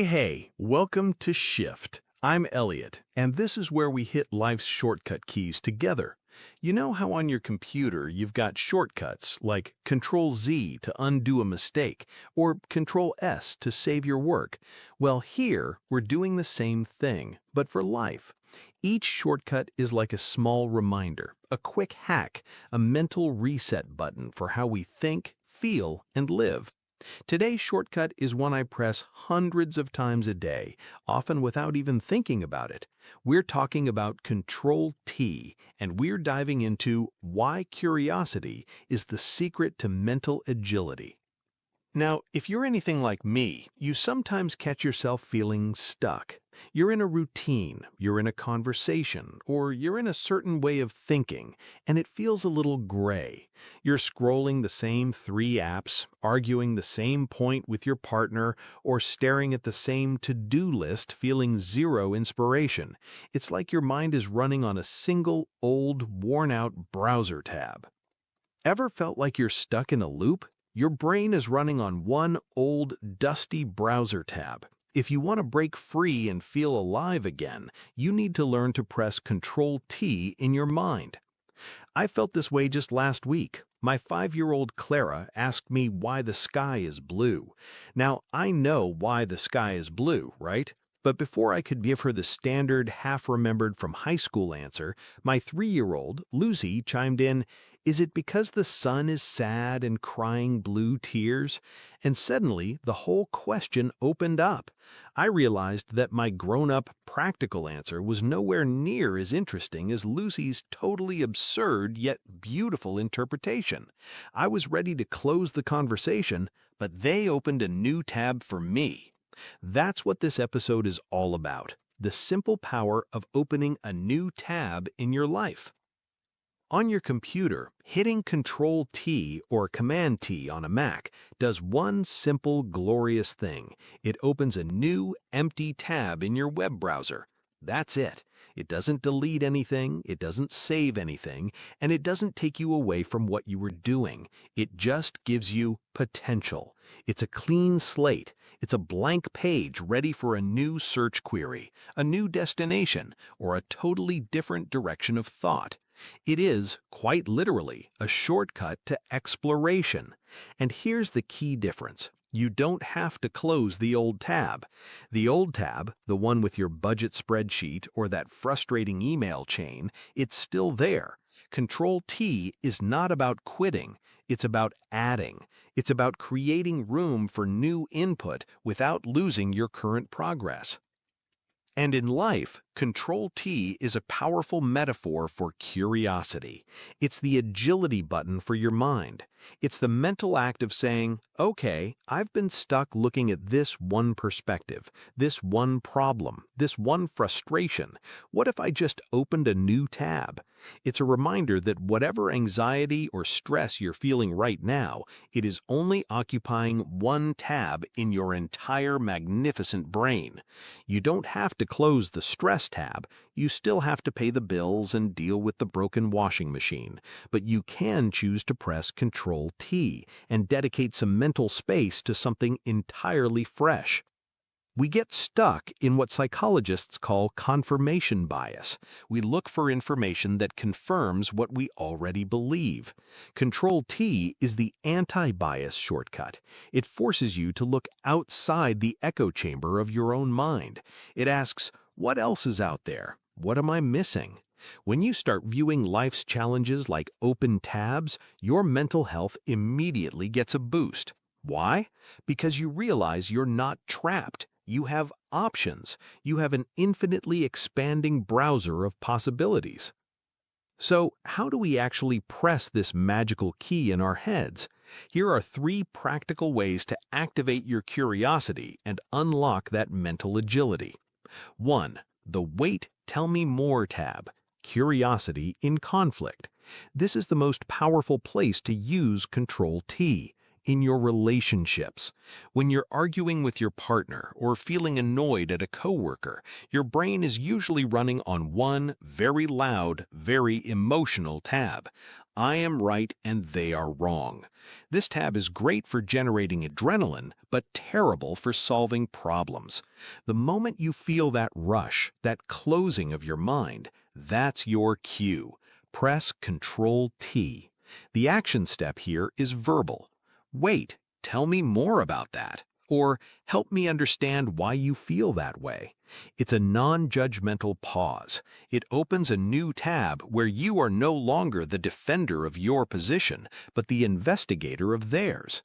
Hey, welcome to Shift. I'm Elliot, and this is where we hit life's shortcut keys together. You know how on your computer you've got shortcuts like Ctrl Z to undo a mistake or Ctrl S to save your work? Well, here we're doing the same thing, but for life. Each shortcut is like a small reminder, a quick hack, a mental reset button for how we think, feel, and live. Today's shortcut is one I press hundreds of times a day, often without even thinking about it. We're talking about Ctrl T, and we're diving into why curiosity is the secret to mental agility. Now, if you're anything like me, you sometimes catch yourself feeling stuck. You're in a routine, you're in a conversation, or you're in a certain way of thinking, and it feels a little gray. You're scrolling the same 3 apps, arguing the same point with your partner, or staring at the same to-do list, feeling zero inspiration. It's like your mind is running on a single, old, worn-out browser tab. Ever felt like you're stuck in a loop? Your brain is running on one old, dusty browser tab. If you want to break free and feel alive again, you need to learn to press Ctrl T in your mind. I felt this way just last week. My 5-year-old Clara asked me why the sky is blue. Now, I know why the sky is blue, right? But before I could give her the standard, half-remembered from high school answer, my 3-year-old, Lucy, chimed in, "Is it because the sun is sad and crying blue tears?" And suddenly, the whole question opened up. I realized that my grown-up, practical answer was nowhere near as interesting as Lucy's totally absurd yet beautiful interpretation. I was ready to close the conversation, but they opened a new tab for me. That's what this episode is all about, the simple power of opening a new tab in your life. On your computer, hitting Ctrl T or Command T on a Mac does one simple, glorious thing. It opens a new, empty tab in your web browser. That's it. It doesn't delete anything, it doesn't save anything, and it doesn't take you away from what you were doing. It just gives you potential. It's a clean slate. It's a blank page ready for a new search query, a new destination, or a totally different direction of thought. It is, quite literally, a shortcut to exploration. And here's the key difference. You don't have to close the old tab. The old tab, the one with your budget spreadsheet or that frustrating email chain, it's still there. Ctrl T is not about quitting, it's about adding. It's about creating room for new input without losing your current progress. And in life, Ctrl T is a powerful metaphor for curiosity. It's the agility button for your mind. It's the mental act of saying, okay, I've been stuck looking at this one perspective, this one problem, this one frustration. What if I just opened a new tab? It's a reminder that whatever anxiety or stress you're feeling right now, it is only occupying one tab in your entire magnificent brain. You don't have to close the stress tab. You still have to pay the bills and deal with the broken washing machine, but you can choose to press Ctrl T and dedicate some mental space to something entirely fresh. We get stuck in what psychologists call confirmation bias. We look for information that confirms what we already believe. Ctrl T is the anti-bias shortcut. It forces you to look outside the echo chamber of your own mind. It asks, what else is out there? What am I missing? When you start viewing life's challenges like open tabs, your mental health immediately gets a boost. Why? Because you realize you're not trapped. You have options. You have an infinitely expanding browser of possibilities. So, how do we actually press this magical key in our heads? Here are 3 practical ways to activate your curiosity and unlock that mental agility. 1. The Wait, Tell Me More tab. Curiosity in conflict. This is the most powerful place to use Ctrl T. In your relationships. When you're arguing with your partner or feeling annoyed at a coworker, your brain is usually running on one very loud, very emotional tab. I am right and they are wrong. This tab is great for generating adrenaline, but terrible for solving problems. The moment you feel that rush, that closing of your mind, that's your cue. Press Ctrl T. The action step here is verbal. Wait, tell me more about that. Or help me understand why you feel that way. It's a non-judgmental pause. It opens a new tab where you are no longer the defender of your position, but the investigator of theirs.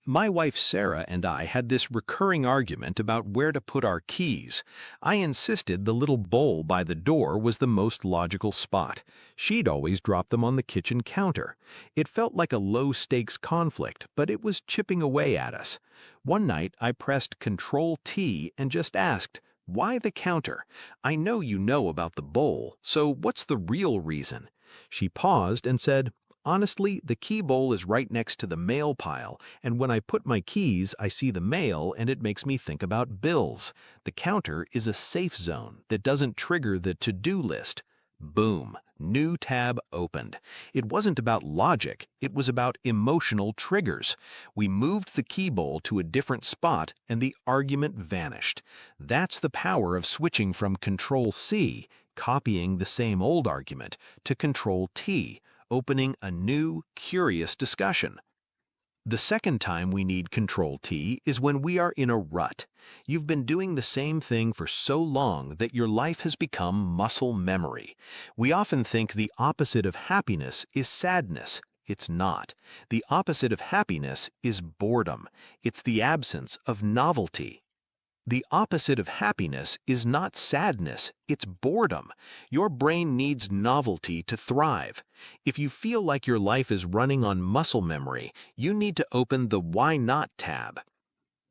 My wife Sarah and I had this recurring argument about where to put our keys. I insisted the little bowl by the door was the most logical spot. She'd always drop them on the kitchen counter. It felt like a low-stakes conflict, but it was chipping away at us. One night, I pressed Ctrl T and just asked, "Why the counter? I know you know about the bowl, so what's the real reason?" She paused and said, "Honestly, the key bowl is right next to the mail pile, and when I put my keys, I see the mail and it makes me think about bills. The counter is a safe zone that doesn't trigger the to-do list." Boom, new tab opened. It wasn't about logic, it was about emotional triggers. We moved the key bowl to a different spot and the argument vanished. That's the power of switching from Ctrl C, copying the same old argument, to Ctrl T, opening a new, curious discussion. The second time we need Ctrl T is when we are in a rut. You've been doing the same thing for so long that your life has become muscle memory. We often think the opposite of happiness is sadness. It's not. The opposite of happiness is boredom. It's the absence of novelty. The opposite of happiness is not sadness, it's boredom. Your brain needs novelty to thrive. If you feel like your life is running on muscle memory, you need to open the Why Not tab.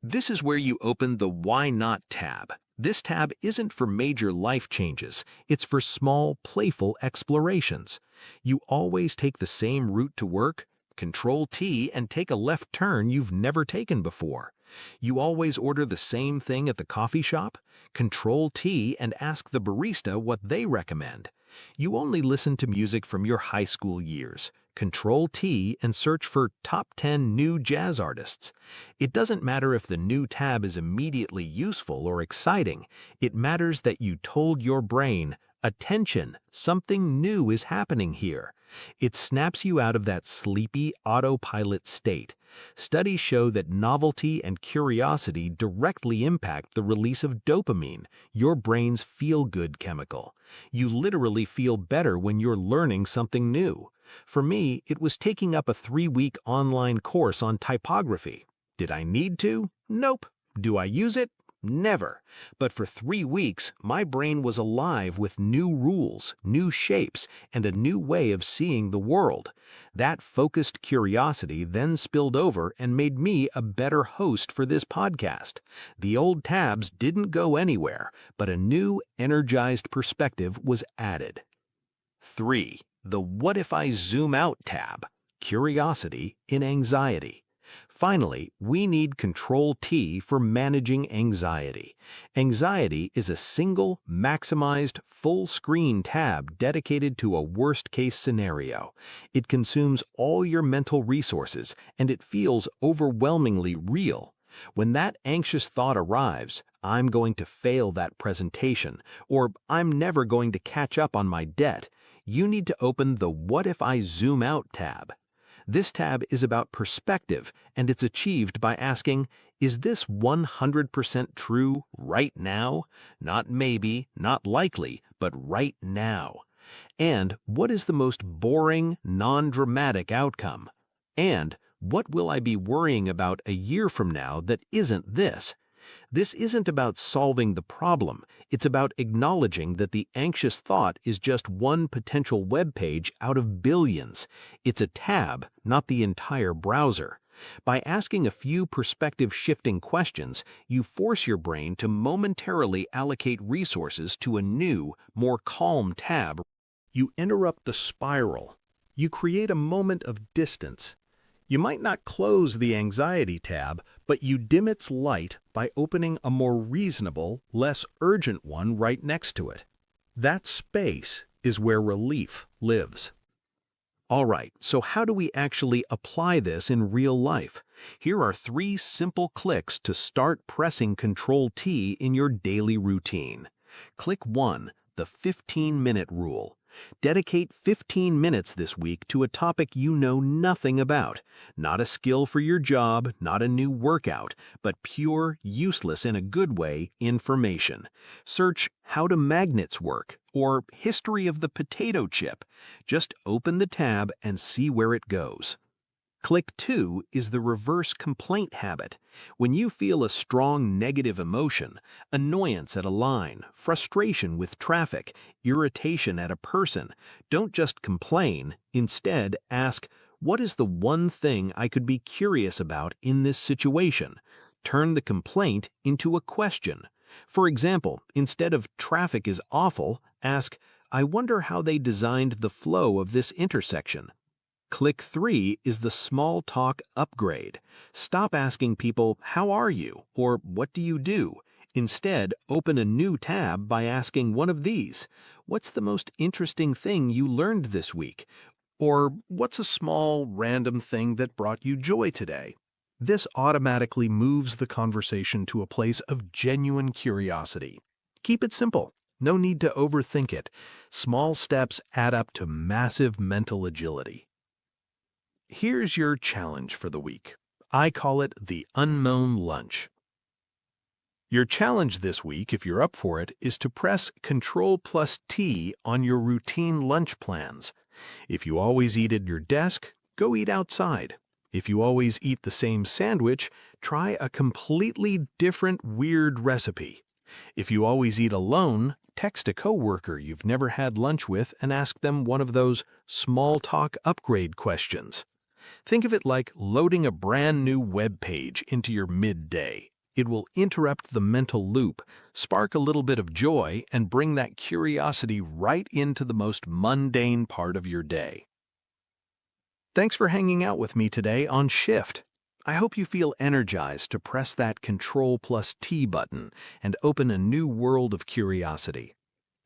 This is where you open the Why Not tab. This tab isn't for major life changes, it's for small, playful explorations. You always take the same route to work, Ctrl T and take a left turn you've never taken before. You always order the same thing at the coffee shop? Ctrl T and ask the barista what they recommend. You only listen to music from your high school years. Ctrl T and search for top 10 new jazz artists. It doesn't matter if the new tab is immediately useful or exciting. It matters that you told your brain, "Attention, something new is happening here." It snaps you out of that sleepy autopilot state. Studies show that novelty and curiosity directly impact the release of dopamine, your brain's feel-good chemical. You literally feel better when you're learning something new. For me, it was taking up a 3-week online course on typography. Did I need to? Nope. Do I use it? Never. But for 3 weeks, my brain was alive with new rules, new shapes, and a new way of seeing the world. That focused curiosity then spilled over and made me a better host for this podcast. The old tabs didn't go anywhere, but a new, energized perspective was added. 3. The What If I Zoom Out tab. Curiosity in anxiety. Finally, we need Ctrl T for managing anxiety. Anxiety is a single, maximized, full-screen tab dedicated to a worst-case scenario. It consumes all your mental resources, and it feels overwhelmingly real. When that anxious thought arrives, "I'm going to fail that presentation," or "I'm never going to catch up on my debt," you need to open the What If I Zoom Out tab. This tab is about perspective, and it's achieved by asking, is this 100% true right now? Not maybe, not likely, but right now. And what is the most boring, non-dramatic outcome? And what will I be worrying about a year from now that isn't this? This isn't about solving the problem. It's about acknowledging that the anxious thought is just one potential web page out of billions. It's a tab, not the entire browser. By asking a few perspective-shifting questions, you force your brain to momentarily allocate resources to a new, more calm tab. You interrupt the spiral. You create a moment of distance. You might not close the anxiety tab, but you dim its light by opening a more reasonable, less urgent one right next to it. That space is where relief lives. All right, so how do we actually apply this in real life? Here are 3 simple clicks to start pressing Ctrl T in your daily routine. Click 1, the 15-minute rule. Dedicate 15 minutes this week to a topic you know nothing about. Not a skill for your job, not a new workout, but pure, useless in a good way, information. Search how do magnets work or history of the potato chip. Just open the tab and see where it goes. Click 2 is the reverse complaint habit. When you feel a strong negative emotion, annoyance at a line, frustration with traffic, irritation at a person, don't just complain. Instead, ask, what is the one thing I could be curious about in this situation? Turn the complaint into a question. For example, instead of traffic is awful, ask, I wonder how they designed the flow of this intersection. Click 3 is the small talk upgrade. Stop asking people, how are you? Or what do you do? Instead, open a new tab by asking one of these. What's the most interesting thing you learned this week? Or what's a small, random thing that brought you joy today? This automatically moves the conversation to a place of genuine curiosity. Keep it simple. No need to overthink it. Small steps add up to massive mental agility. Here's your challenge for the week. I call it the unknown lunch. Your challenge this week, if you're up for it, is to press Ctrl+ T on your routine lunch plans. If you always eat at your desk, go eat outside. If you always eat the same sandwich, try a completely different weird recipe. If you always eat alone, text a coworker you've never had lunch with and ask them one of those small talk upgrade questions. Think of it like loading a brand new web page into your midday. It will interrupt the mental loop, spark a little bit of joy, and bring that curiosity right into the most mundane part of your day. Thanks for hanging out with me today on Shift. I hope you feel energized to press that Ctrl+ T button and open a new world of curiosity.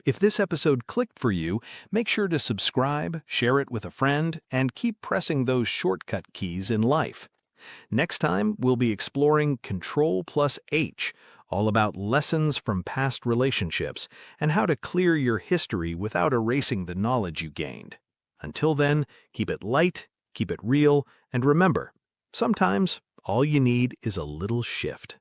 If this episode clicked for you, make sure to subscribe, share it with a friend, and keep pressing those shortcut keys in life. Next time, we'll be exploring Ctrl+H, all about lessons from past relationships and how to clear your history without erasing the knowledge you gained. Until then, keep it light, keep it real, and remember, sometimes all you need is a little shift.